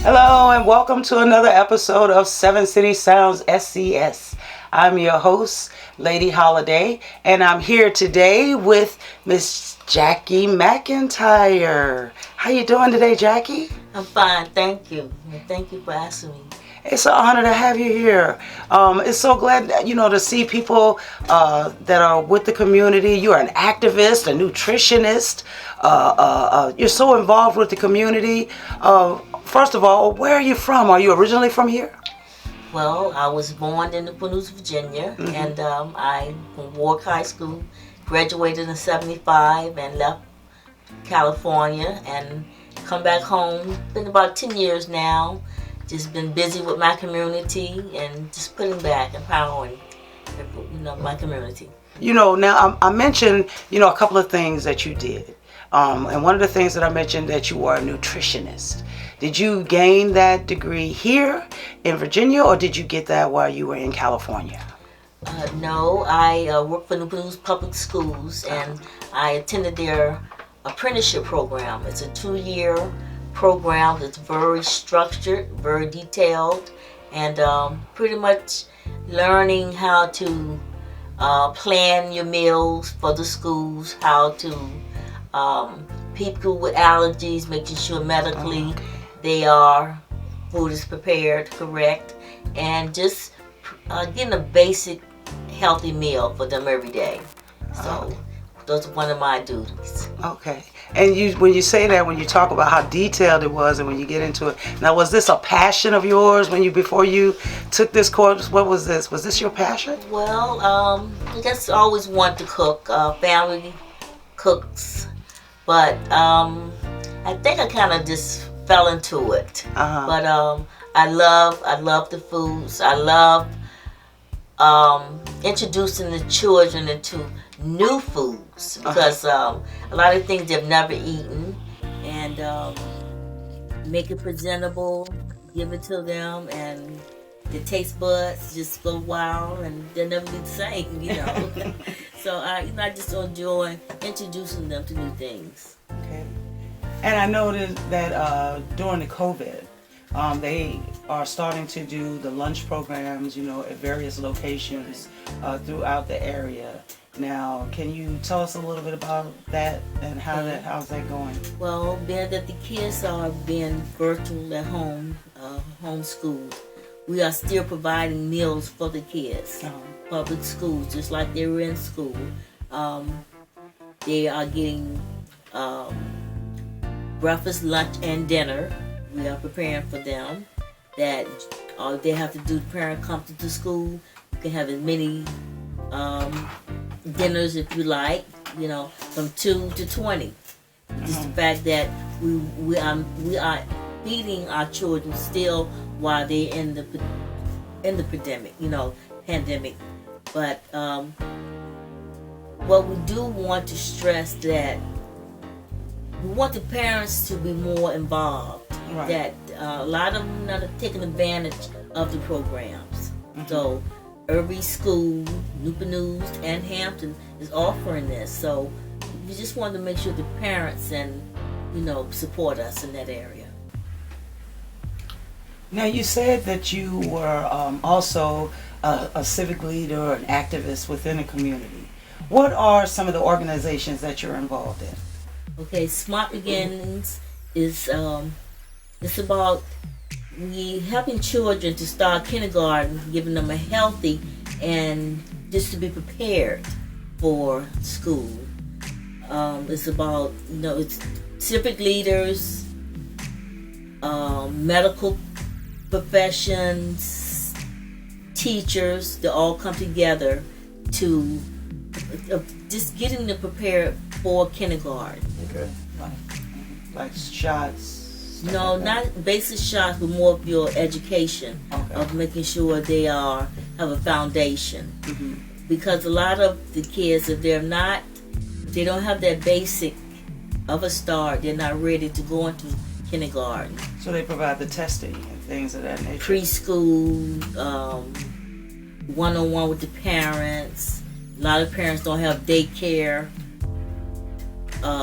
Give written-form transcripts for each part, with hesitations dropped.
Hello and welcome to another episode of Seven City Sounds SCS. I'm your host, Lady Holliday, and I'm here today with Miss Jackie McIntyre. How you doing today, Jackie? I'm fine, thank you. And thank you for asking me. It's an honor to have you here. It's so glad, to see people that are with the community. You're an activist, a nutritionist. You're so involved with the community. First of all, where are you from? Are you originally from here? Well, I was born in Newport News, Virginia, and I from Warwick High School, graduated in '75, and left California and come back home. Been about 10 years now. Just been busy with my community and just putting back, empowering, my community. Now I mentioned, a couple of things that you did. And one of the things that I mentioned that you were a nutritionist. Did you gain that degree here in Virginia, or did you get that while you were in California? No, I work for Newport News Public Schools, and I attended their apprenticeship program. It's a 2-year program that's very structured, very detailed, and pretty much learning how to plan your meals for the schools, how to people with allergies, making sure medically food is prepared correct, and just getting a basic healthy meal for them every day. So those are one of my duties. Okay. And when you say that, when you talk about how detailed it was and when you get into it, now was this a passion of yours before you took this course? What was this? Was this your passion? Well, I just always wanted to cook. Family cooks. But I think I kind of just fell into it. But I love the foods. I love introducing the children into new foods because a lot of things they've never eaten, and make it presentable, give it to them, and the taste buds just go wild and they'll never be the same, So I just enjoy introducing them to new things. Okay. And I noticed that during the COVID, they are starting to do the lunch programs, at various locations throughout the area. Now, can you tell us a little bit about that and how's that going? Well, being that the kids are being virtual at home, homeschooled, we are still providing meals for the kids. Public schools, just like they were in school. They are getting breakfast, lunch, and dinner. We are preparing for them. That all they have to do, the parent come to the school. You can have as many dinners if you like, from 2 to 20. Just the fact that we are feeding our children still while they're in the pandemic. But what we do want to stress that we want the parents to be more involved. Right. That a lot of them are taking advantage of the programs. So every school, Newport News and Hampton, is offering this. So we just want to make sure the parents and support us in that area. Now, you said that you were also a civic leader, an activist within the community. What are some of the organizations that you're involved in? Okay, Smart Beginnings is it's about helping children to start kindergarten, giving them a healthy and just to be prepared for school. It's about it's civic leaders, medical professions, teachers. They all come together to just getting them prepared for kindergarten. Okay. Like shots? No, like not basic shots, but more of your education of making sure they have a foundation. Because a lot of the kids, if they don't have that basic of a start, they're not ready to go into kindergarten. So they provide the testing and things of that nature. Preschool, one-on-one with the parents. A lot of parents don't have daycare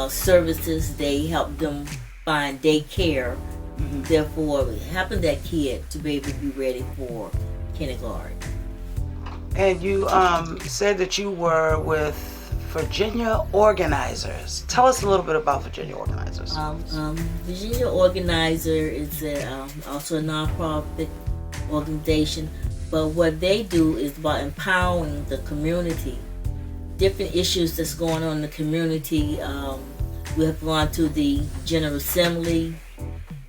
services. They help them find daycare Therefore, helping that kid to be able to be ready for kindergarten. And you said that you were with Virginia Organizers. Tell us a little bit about Virginia Organizers. Virginia Organizer is also a nonprofit organization, but what they do is about empowering the community. Different issues that's going on in the community. We have gone to the General Assembly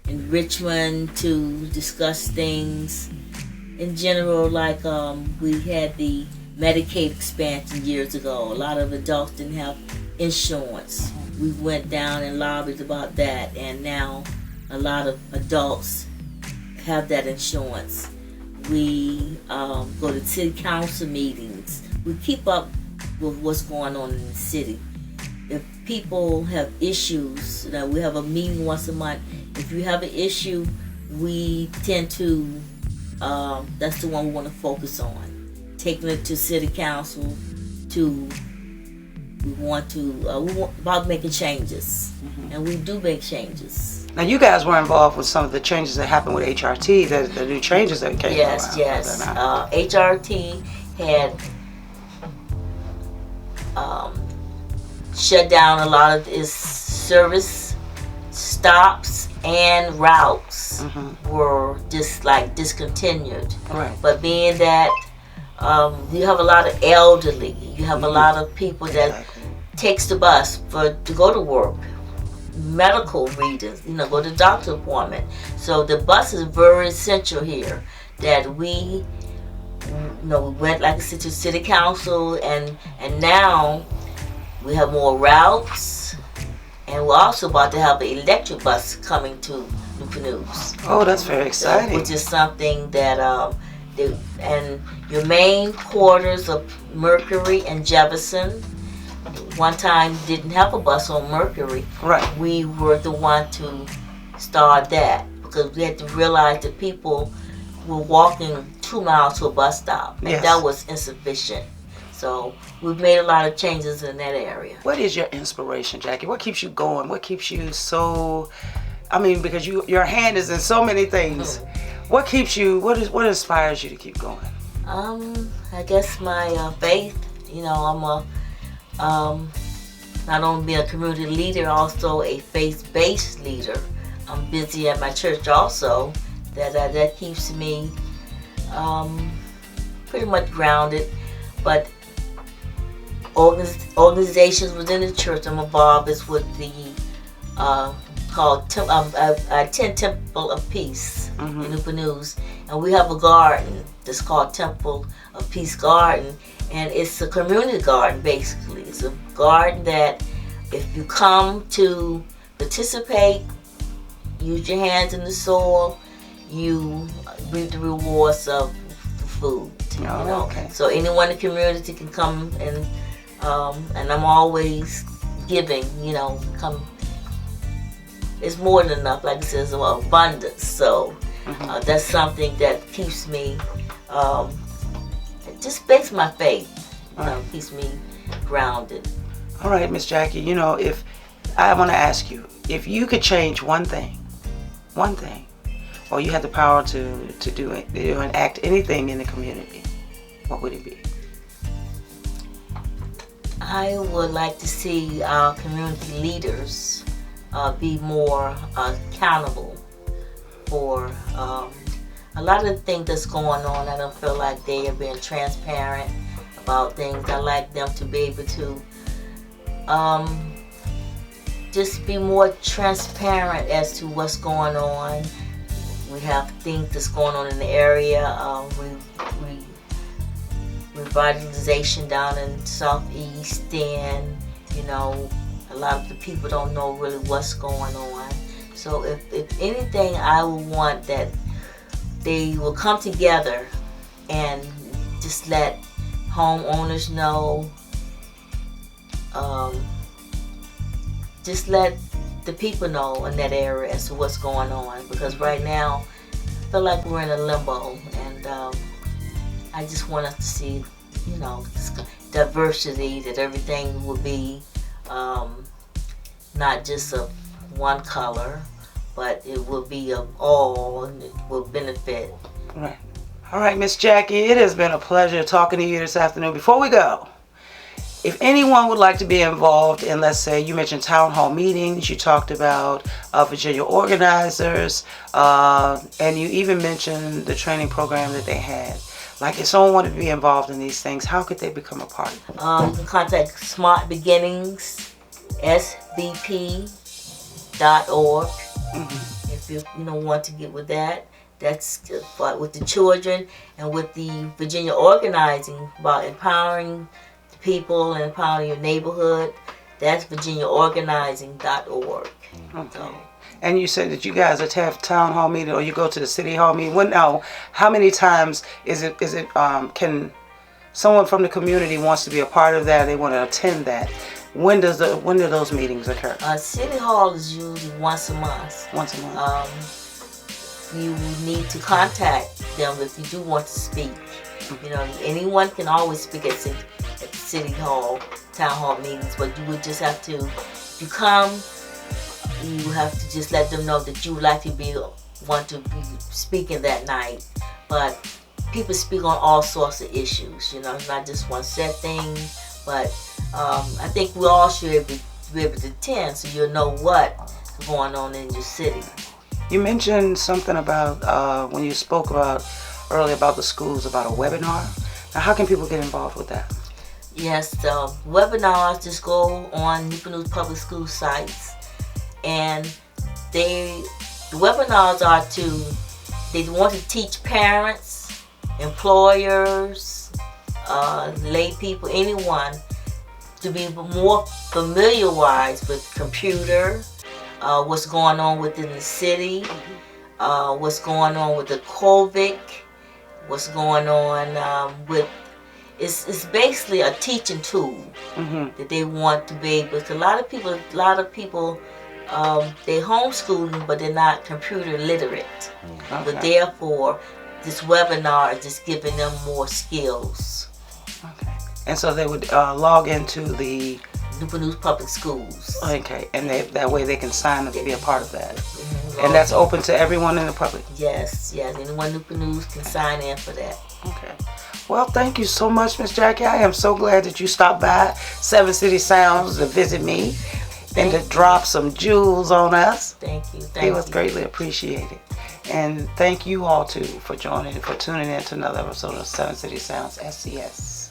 in Richmond to discuss things. In general, like we had the Medicaid expansion years ago. A lot of adults didn't have insurance. We went down and lobbied about that, and now a lot of adults have that insurance. We go to city council meetings. We keep up with what's going on in the city. If people have issues, we have a meeting once a month. If you have an issue, we tend to, that's the one we want to focus on. Taking it to city council we want about making changes. And we do make changes. Now you guys were involved with some of the changes that happened with HRT, the new changes that came around. Yes. HRT had shut down a lot of its service stops and routes were just like discontinued. Right. But being that you have a lot of elderly, you have a lot of people that takes the bus to go to work, medical reasons, go to doctor appointment. So the bus is very essential here. That we went, like I said, to city council, and now we have more routes, and we're also about to have an electric bus coming to Newport News. Oh, that's very exciting. Which is something that and your main quarters of Mercury and Jefferson. One time didn't have a bus on Mercury. Right. We were the one to start that because we had to realize that people were walking 2 miles to a bus stop, and that was insufficient. So we've made a lot of changes in that area. What is your inspiration, Jackie? What keeps you going? What keeps you so? I mean, because your hand is in so many things. What keeps you? What inspires you to keep going? I guess my faith. I'm not only being a community leader, also a faith-based leader. I'm busy at my church also. That keeps me pretty much grounded. But organizations within the church I'm involved is with the called Temple of Peace in Newport News, and we have a garden that's called Temple of Peace Garden, and it's a community garden basically. It's a garden that if you come to participate, use your hands in the soil, you reap the rewards of the food. Okay. So anyone in the community can come and I'm always giving. Come. It's more than enough, like it says, abundance. So that's something that keeps me. It just makes my faith. Keeps me grounded. All right, Miss Jackie. If I want to ask you, if you could change one thing, or you had the power to do it, enact anything in the community, what would it be? I would like to see our community leaders be more accountable for a lot of the things that's going on. I don't feel like they are being transparent about things. I like them to be able to just be more transparent as to what's going on. We have things that's going on in the area. Revitalization down in Southeast End. A lot of the people don't know really what's going on. So if anything, I would want that they will come together and just let homeowners know, just let the people know in that area as to what's going on. Because right now, I feel like we're in a limbo, and I just want us to see, this diversity, that everything will be not just of one color but it will be of all, and it will benefit. Right. All right, Miss Jackie, it has been a pleasure talking to you this afternoon. Before we go, if anyone would like to be involved in, let's say, you mentioned town hall meetings, you talked about Virginia organizers, and you even mentioned the training program that they had. Like, if someone wanted to be involved in these things, how could they become a part of it? You can contact Smart Beginnings, svp.org. If you want to get with that. That's with the children and with the Virginia organizing about empowering the people and empowering your neighborhood. That's virginiaorganizing.org. Okay. So, and you said that you guys have town hall meeting, or you go to the city hall meeting. How many times is it? Can someone from the community wants to be a part of that? They want to attend that. When do those meetings occur? City hall is usually once a month. Once a month. You need to contact them if you do want to speak. Anyone can always speak at the city hall, town hall meetings, but you would just have to, if you come, you have to just let them know that you would like to want to be speaking that night. But people speak on all sorts of issues, it's not just one set thing, but I think we all should be able to attend so you'll know what's going on in your city. You mentioned something about when you spoke about earlier about the schools, about a webinar. Now, how can people get involved with that? Yes, the webinars just go on Newport News Public School sites, and the webinars they want to teach parents, employers, lay people, anyone to be more familiarized with computer. What's going on within the city, what's going on with the civic, what's going on with. It's basically a teaching tool that they want to be able. Because a lot of people, they homeschooling, but they're not computer literate. Okay. But therefore, this webinar is just giving them more skills. Okay. And so they would log into the Newport News Public Schools. Okay, and that way they can sign up to be a part of that. And that's open to everyone in the public? Yes. Anyone in Newport News can sign in for that. Okay. Well, thank you so much, Miss Jackie. I am so glad that you stopped by Seven City Sounds to visit me and to drop some jewels on us. Thank you. It was greatly appreciated. And thank you all, too, for tuning in to another episode of Seven City Sounds SCS.